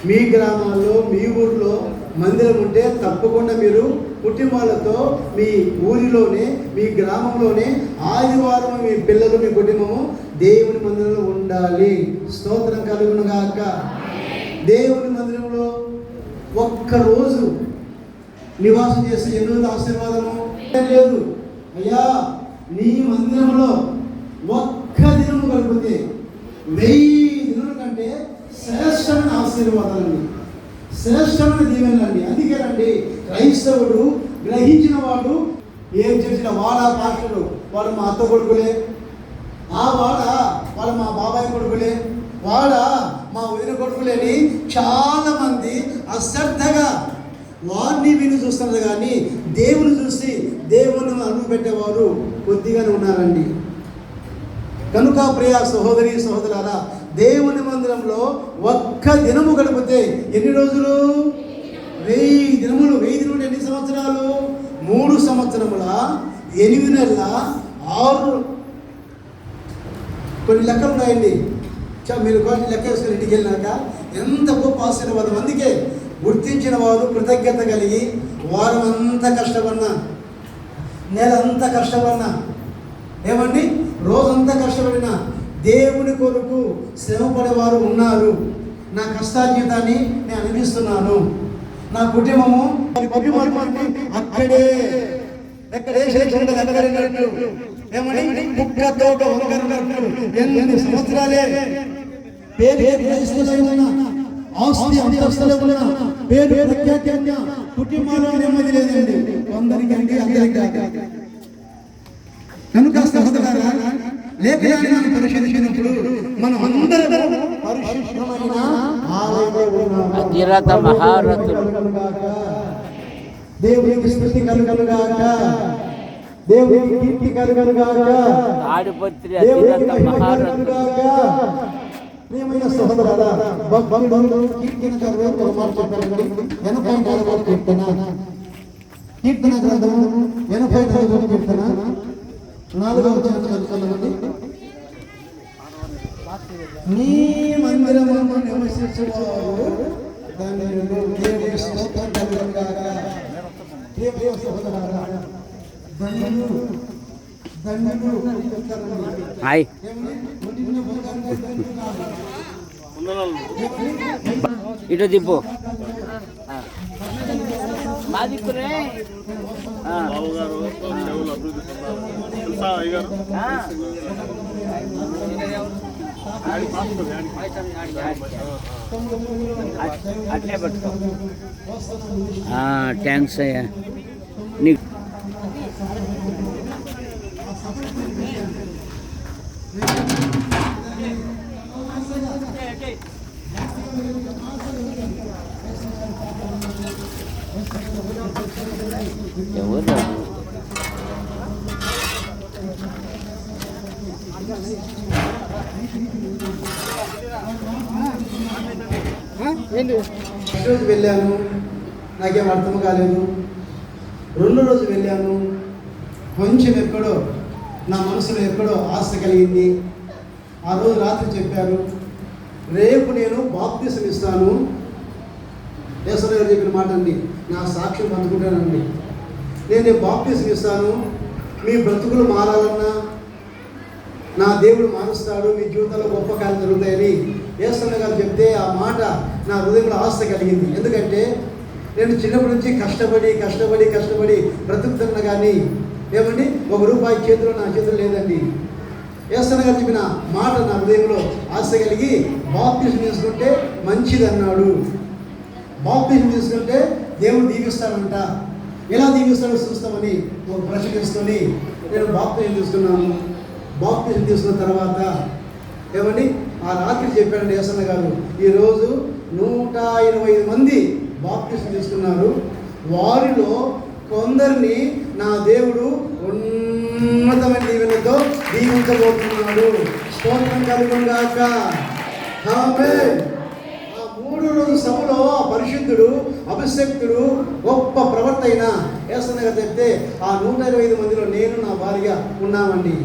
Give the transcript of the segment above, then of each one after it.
మీ గ్రామాల్లో మీ ఊర్లో మందిరం ఉంటే తప్పకుండా మీరు కుటుంబాలతో మీ ఊరిలోనే మీ గ్రామంలోనే ఆదివారం మీ పిల్లలు మీ కుటుంబము దేవుని మందిరంలో ఉండాలి. స్తోత్రం కలుగును గాక. దేవుని మందిరంలో ఒక్కరోజు నివాసం చేస్తే ఎన్నో ఆశీర్వాదము లేదు. అయ్యా నీ మందిరంలో ఒక్క దినము గడిపితే 1000 దినముల కంటే శ్రేష్టమైన ఆశీర్వాదాలండి, శ్రేష్టమైన దీవెనలండి. అందుకేనండి క్రైస్తవుడు గ్రహించిన వాడు ఏం చేసిన వాడ పాస్టరు వాడు మా అత్త కొడుకులే, ఆ వాడ వాళ్ళు మా బాబాయ్ కొడుకులే, వాడ మా వదిన కొడుకులేని చాలామంది అశ్రద్ధగా వారిని విని చూస్తున్నారు కానీ దేవుని చూసి దేవుని అడుగు పెట్టేవారు కొద్దిగానే ఉన్నారండి. కనుక ప్రియ సహోదరి సహోదరులారా, దేవుని మందిరంలో ఒక్క దినము గడిపితే ఎన్ని రోజులు? 1000 దినములు. 1000 దినములు ఎన్ని సంవత్సరాలు? 3 సంవత్సరముల 8 నెలల 6 కొన్ని లెక్కలు ఉన్నాయండి. మీరు కొన్ని లెక్క వేసుకొని ఇంటికి వెళ్ళినాక ఎంత గొప్ప ఆశీర్వాదం. అందుకే గుర్తించిన వారు కృతజ్ఞత కలిగి వారం అంతా కష్టపడినా, నెల అంతా కష్టపడినా, ఏమండి రోజంతా కష్టపడినా దేవుని కొరకు శ్రమపడేవారు ఉన్నారు. నా కష్టార్జితాన్ని నేను అనుభవిస్తున్నాను, నా కుటుంబము అక్కడే ఏమని ముక్కతో ఎన్ని సంవత్సరాలే ఆస్తి అంతస్తులే ఉన్నా, పేరు ప్రఖ్యాతి కుటుంబాల్లో నెమ్మది లేదండి. కొందరికి అంటే అందరికీ. కనుక సహోదరులారా, లేఖనాన్ని పరిశీలించినప్పుడు మనం అందరం పరిశుద్ధమైన అధిరథ మహారథులు, దేవునికి స్తుతి కలుగునుగాక, దేవునికి కీర్తి కలుగునుగాక, తాడిపత్రి అధిరథ మహారథులు. ప్రియమైన సహోదరులారా, భక్తుడు కీర్తన గ్రంథం ఒక మాట చెప్పారండి. 84వ కీర్తన గ్రంథం 84వ కీర్తన 4వ వచనం చదువుతామండి. నీ మందిరమును నివసించువారు దేవుని స్తోత్రం కలుగునుగాక. ప్రియమైన సహోదరులారా, ధన్యులు హాయ్ ఇటు దిప్పు అట్లే పట్టుకో. థ్యాంక్స్ అయ్యా. నీకు ఎవరు రోజు వెళ్ళాను, నాకేం అర్థం కాలేదు. 2వ రోజు వెళ్ళాను, కొంచెం ఎక్కడో నా మనసులో ఎక్కడో ఆశ కలిగింది. ఆ రోజు రాత్రి చెప్పారు, రేపు నేను బాప్తిసం ఇస్తాను. యేసయ్య గారు చెప్పిన మాట అండి, నా సాక్ష్యం పంచుకుంటానండి. నేను బాప్తిసం ఇస్తాను, మీ బ్రతుకులు మారాలన్నా నా దేవుడు మారుస్తాడు, మీ జీవితంలో గొప్ప కార్యాలు జరుగుతాయని యేసయ్య గారు చెప్తే ఆ మాట నా హృదయంలో ఆశ కలిగింది. ఎందుకంటే నేను చిన్నప్పటి నుంచి కష్టపడి బ్రతుకుతున్నా కానీ ఏమండి ₹1 చేతిలో నా చేతులు లేదండి. యేసయ్య గారు చెప్పిన మాట నా హృదయంలో ఆశ కలిగి బాప్తిసం తీసుకుంటే మంచిది అన్నాడు. బాప్తిసం తీసుకుంటే దేవుడు దీవిస్తాడంట. ఎలా దీవిస్తాడో చూస్తామని ఒక ప్రశ్న తీసుకొని నేను బాప్తిసం తీసుకున్నాను. బాప్తిసం తీసుకున్న తర్వాత ఏమండి ఆ రాత్రి చెప్పాడండి యేసయ్య గారు, ఈరోజు 125 మంది బాప్తిసం తీసుకున్నారు. వారిలో కొందరిని నా దేవుడు ఉన్నతమైన దీవెనతో దీవించబోతున్నాడు. స్తోత్రం కలుగునుగాక. ఆమేన్. ఆ 3వ రోజు సభలో ఆ పరిశుద్ధుడు అభిషక్తుడు గొప్ప ప్రవర్త అయిన యేసయ్య గారు చెప్తే ఆ 125 మందిలో నేను నా భార్య ఉన్నామండి.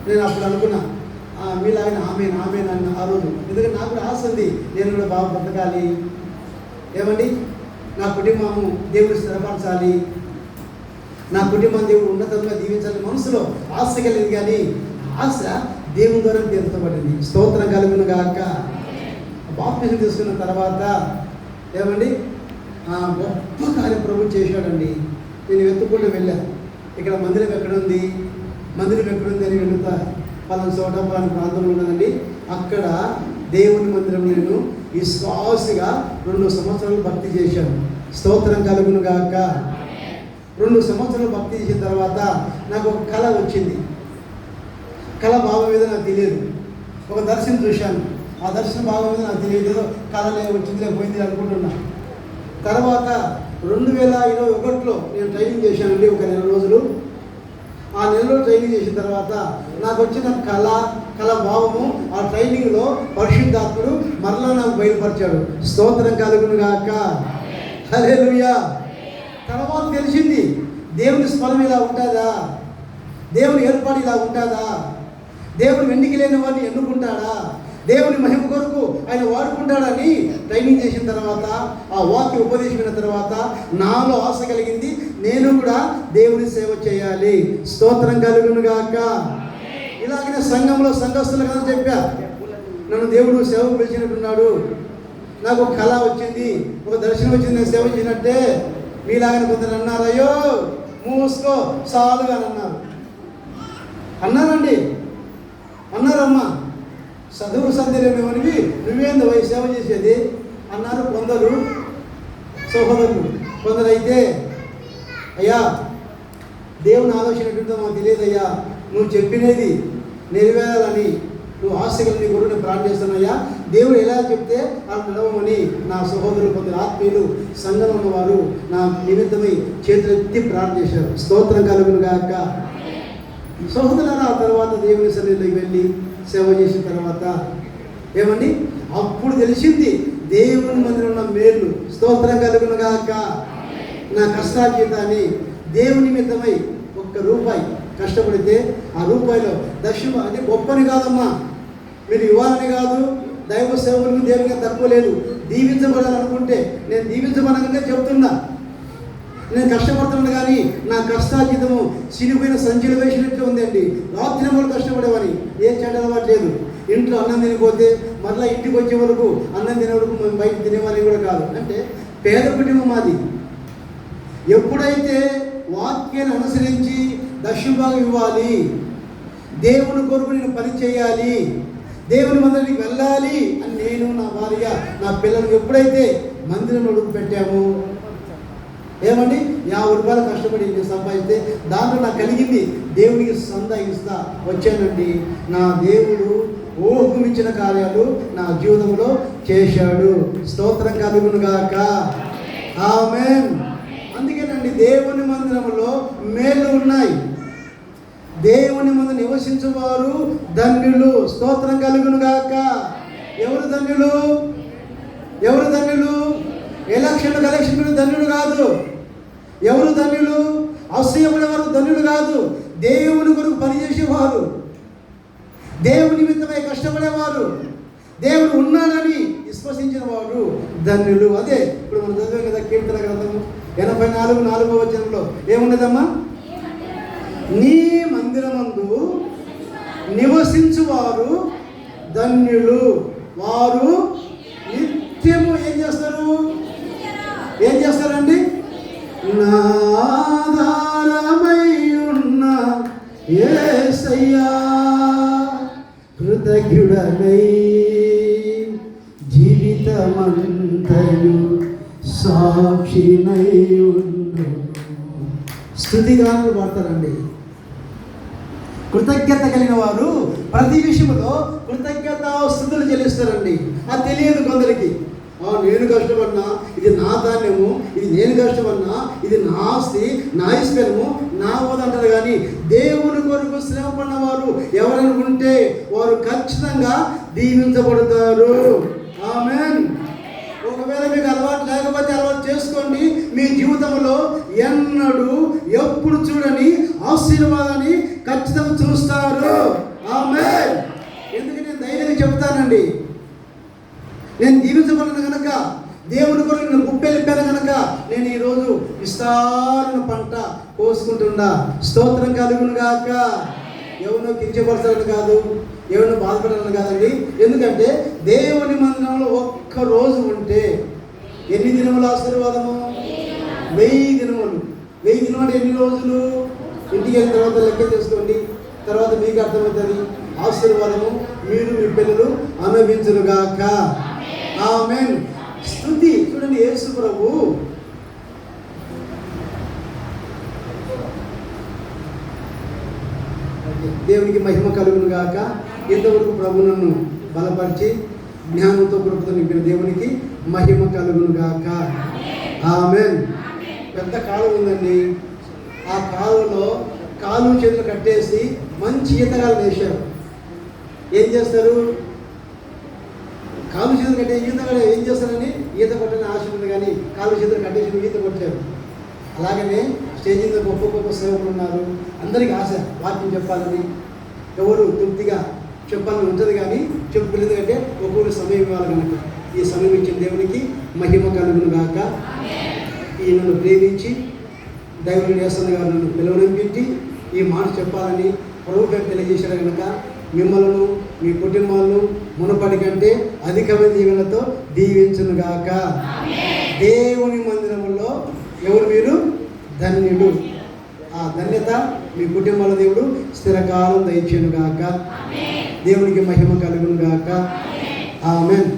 నేను అప్పుడు అనుకున్నా, మీలాగిన ఆమె అన్న ఆ రోజు. ఎందుకంటే నాకు కూడా ఆశ ఉంది, నేను కూడా బాగా బ్రతకాలి, ఏమండి నా కుటుంబము దేవుడు స్థిరపరచాలి, నా కుటుంబం దేవుడు ఉన్నతంగా దీవించాలి మనసులో ఆశ కలిగింది. కానీ ఆశ దేవుని ద్వారా తీర్చబడింది. స్తోత్రం కలుగును గాక. బాప్తిజం తీసుకున్న తర్వాత ఏమండి గొప్ప కార్యం ప్రభు చేశాడండి. నేను వెతుక్కుంటూ వెళ్ళాను, ఇక్కడ మందిరం ఎక్కడుంది అని వెళుతా, పలానా చోట పలానా ప్రాంతంలో ఉన్నదండి. అక్కడ దేవుని మందిరం నేను విశ్వాసగా 2 సంవత్సరాలు భక్తి చేశాను. స్తోత్రం కలుగును గాక. 2 సంవత్సరాలు భక్తి చేసిన తర్వాత నాకు ఒక కళ వచ్చింది. కళ భావం మీద నాకు తెలియదు. ఒక దర్శనం చూశాను, ఆ దర్శన భావం మీద నాకు తెలియదు. ఏదో కళలే వచ్చిందిలే పోయింది అనుకుంటున్నా. తర్వాత 2021లో నేను ట్రైనింగ్ చేశానండి, ఒక 9 రోజులు. ఆ 9 రోజులు ట్రైనింగ్ చేసిన తర్వాత నాకు వచ్చిన కళ భావము ఆ ట్రైనింగ్లో పరిశుద్ధాత్ముడు మరలా నాకు బయలుపరిచాడు. స్తోత్రం కలుగును గాక. హల్లెలూయా. తర్వాత తెలిసింది, దేవుని స్వరం ఇలా ఉంటుందా, దేవుని ఏర్పాటు ఇలా ఉంటుందా, దేవుని వెన్నిక లేని వాడిని ఎన్నుకుంటాడా, దేవుని మహిమ కొరకు ఆయన వాడుకుంటాడని ట్రైనింగ్ చేసిన తర్వాత, ఆ వాక్య ఉపదేశమైన తర్వాత నాలో ఆశ కలిగింది, నేను కూడా దేవుని సేవ చేయాలి. స్తోత్రం కలుగును గాక. ఇలాగనే సంఘంలో సంఘస్థులు కదా చెప్పా, నన్ను దేవుడు సేవకు పిలిచినట్టున్నాడు. నాకు ఒక కళ వచ్చింది, ఒక దర్శనం వచ్చింది, నేను సేవ చేసినట్టే. మీలాగనే కొందరు అన్నారు, అయ్యో మూసుకో చాలుగా అన్నారండి, అన్నారమ్మా. చదువు సందేహమేమనివి నువ్వేందు సేవ చేసేది అన్నారు కొందరు సహోదరులు. కొందరైతే అయ్యా దేవుని ఆలోచన ఎటుందో మాకు తెలియదయ్యా, నువ్వు చెప్పినది నెరవేరాలని నువ్వు ఆశగా నీ గురువుని ప్రార్థిస్తున్నాయ్యా, దేవుడు ఎలా చెప్తే అలా నడవమని నా సహోదరులు కొందరు ఆత్మీయులు సంఘంలో ఉన్నవారు నా నిమిత్తమై చేతులెత్తి ప్రార్థించారు. స్తోత్రం కలుగును గాక. సహోదరులారా, ఆ తర్వాత దేవుని సన్నిధిలోకి వెళ్ళి సేవ చేసిన తర్వాత ఏమండి అప్పుడు తెలిసింది దేవుని మందిరం ఉన్న మేలు. స్తోత్రం కలుగును గాక. నా కష్టార్జితాన్ని దేవుని నిమిత్తమై 1 రూపాయి కష్టపడితే ఆ రూపాయిలో దశమ, అది గొప్పని కాదమ్మా, మీరు ఇవ్వాలని కాదు, దైవ సేవకులకు దేవునిగా తక్కువ లేదు. దీవించబడాలనుకుంటే నేను దీవించబడగానే చెప్తున్నా, నేను కష్టపడుతున్నాను. కానీ నా కష్టార్జితము చినిపోయిన సంచులు వేసినట్టు ఉందండి. రాత్రి మూడు కష్టపడేవాని, ఏం చెడ్డ అలవాటు లేదు. ఇంట్లో అన్నం తినిపోతే మళ్ళీ ఇంటికి వచ్చే వరకు అన్నం తినే వరకు మేము బయట తినేవాళ్ళని కూడా కాదు. అంటే పేద కుటుంబం మాది. ఎప్పుడైతే వాక్యాన్ని అనుసరించి దశభాగం ఇవ్వాలి, దేవుని కొరకు నేను పని చేయాలి, దేవుని మందిరానికి వెళ్ళాలి అని నేను, నా భార్య, నా పిల్లలకు ఎప్పుడైతే మందిరం అడుగు పెట్టామో, ఏమండి 50 రూపాయలు కష్టపడి నేను సంపాదిస్తే దాంట్లో నాకు కలిగింది దేవునికి సందాయిస్తా వచ్చానండి. నా దేవుడు ఊహమించిన కార్యాలు నా జీవితంలో చేశాడు. స్తోత్రం కలుగును గాక. ఆమేన్. అందుకేనండి దేవుని మందిరంలో మేలు ఉన్నాయి. దేవుని మందిరం నివసించువారు ధన్యులు. స్తోత్రం కలుగును గాక. ఎవరు ధన్యులు? ఎవరు ధన్యులు? ఎలక్షన్ కలెక్షన్ ధన్యుడు కాదు. ఎవరు ధన్యులు? అసూయపడేవారు ధన్యులు కాదు. దేవుని కొరకు పనిచేసేవారు, దేవుని నిమిత్తమై కష్టపడేవారు, దేవుడు ఉన్నాడని విశ్వసించిన వారు ధన్యులు. అదే ఇప్పుడు మనం చదివాం కదా కీర్తన గ్రంథము 84:4వ వచనంలో ఏమున్నదమ్మా? నీ మందిరమందు నివసించువారు ధన్యులు, వారు నిత్యము ఏం చేస్తారు? ఏం చేస్తారండి? నాధారమై ఉన్న యేసయ్యా కృతజ్ఞుడనై జీవితమంతయు సాక్షినై ఉండు. స్తుతిగానాలు పాడతారండి. కృతజ్ఞత కలిగిన వారు ప్రతి విషయంలో కృతజ్ఞత స్తుతులు చెల్లిస్తారండి. అది తెలియదు కొందరికి. నేను కష్టపడినా, ఇది నా ధాన్యము, ఇది నేను కష్టపడినా, ఇది నా ఆస్తి, నా ఇష్టము, నా ఓదంటారు. కానీ దేవుని కొరకు శ్రమ పడిన వారు ఎవరనుకుంటే వారు ఖచ్చితంగా దీవించబడతారు. ఆమేన్. ఒకవేళ మీకు అలవాటు లేకపోతే అలవాటు చేసుకోండి. మీ జీవితంలో ఎన్నడూ ఎప్పుడు చూడని ఆశీర్వాదాన్ని ఖచ్చితంగా చూస్తారు. ఆమేన్. ఇస్తానండి. నేను దీవించబడిన కనుక, దేవుని కొరకు నేను గుప్పెలిప్పాను కనుక నేను ఈరోజు విస్తారణ పంట కోసుకుంటున్నా. స్తోత్రం కలుగును గాక. ఎవరినో కించపరచాలని కాదు, ఎవరినో బాధపడాలని కాదండి. ఎందుకంటే దేవుని మందిరంలో ఒక్క రోజు ఉంటే ఎన్ని దినముల ఆశీర్వాదము? 1000 దినములు. 1000 దినం అంటే ఎన్ని రోజులు? ఇంటికి వెళ్ళిన తర్వాత లెక్క చేసుకోండి, తర్వాత మీకు అర్థమవుతుంది. ఆశీర్వాదము మీరు మీ పిల్లలు అనుభవించునుగాక. ఆమేన్. స్తుతి. చూడండి, యేసు ప్రభు దేవునికి మహిమ కలుగును గాక. ఇంతవరకు ప్రభు నన్ను బలపరిచి జ్ఞానంతో కృపతో నింపిన దేవునికి మహిమ కలుగును గాక. ఆమేన్. పెద్ద కాలువ ఉందండి. ఆ కాలువలో కాలు చేతులు కట్టేసి మంచి ఈతగాళ్ళు వేశారు. ఏం చేస్తారు? కాలు చేతులు కట్టే ఈతగాళ్ళు ఏం చేస్తారని ఈత కొట్టని ఆశ ఉంది, కానీ కాలు చేతులు కట్టేసి ఈత కొట్టారు. అలాగనే స్టేజ్ మీద గొప్ప గొప్ప సేవకులు ఉన్నారు. అందరికీ ఆశ వాక్యం చెప్పాలని, ఎవరు తృప్తిగా చెప్పాలని ఉంటుంది, కానీ చెప్పుకోలేదు. ఎందుకంటే ఒక్కొక్క సమయం ఇవ్వాలి కనుక ఈ సమయం ఇచ్చిన దేవునికి మహిమ కలుగును గాక. ఈ నన్ను ప్రేమించి దైవుని వేసన్న గారు నన్ను పిలువనంపించి ఈ మాట చెప్పాలని ప్రభు గారు తెలియజేశారు కనుక మిమ్మల్ని మీ కుటుంబాలను మునపటి కంటే అధికమైన దీవెనతో దీవించును గాక. దేవుని మందిరంలో ఎవరు? మీరు ధన్యుడు. ఆ ధన్యత మీ కుటుంబాల దేవుడు స్థిరకాలం దయచేయును గాక. దేవునికి మహిమ కలుగును గాక. ఆమేన్.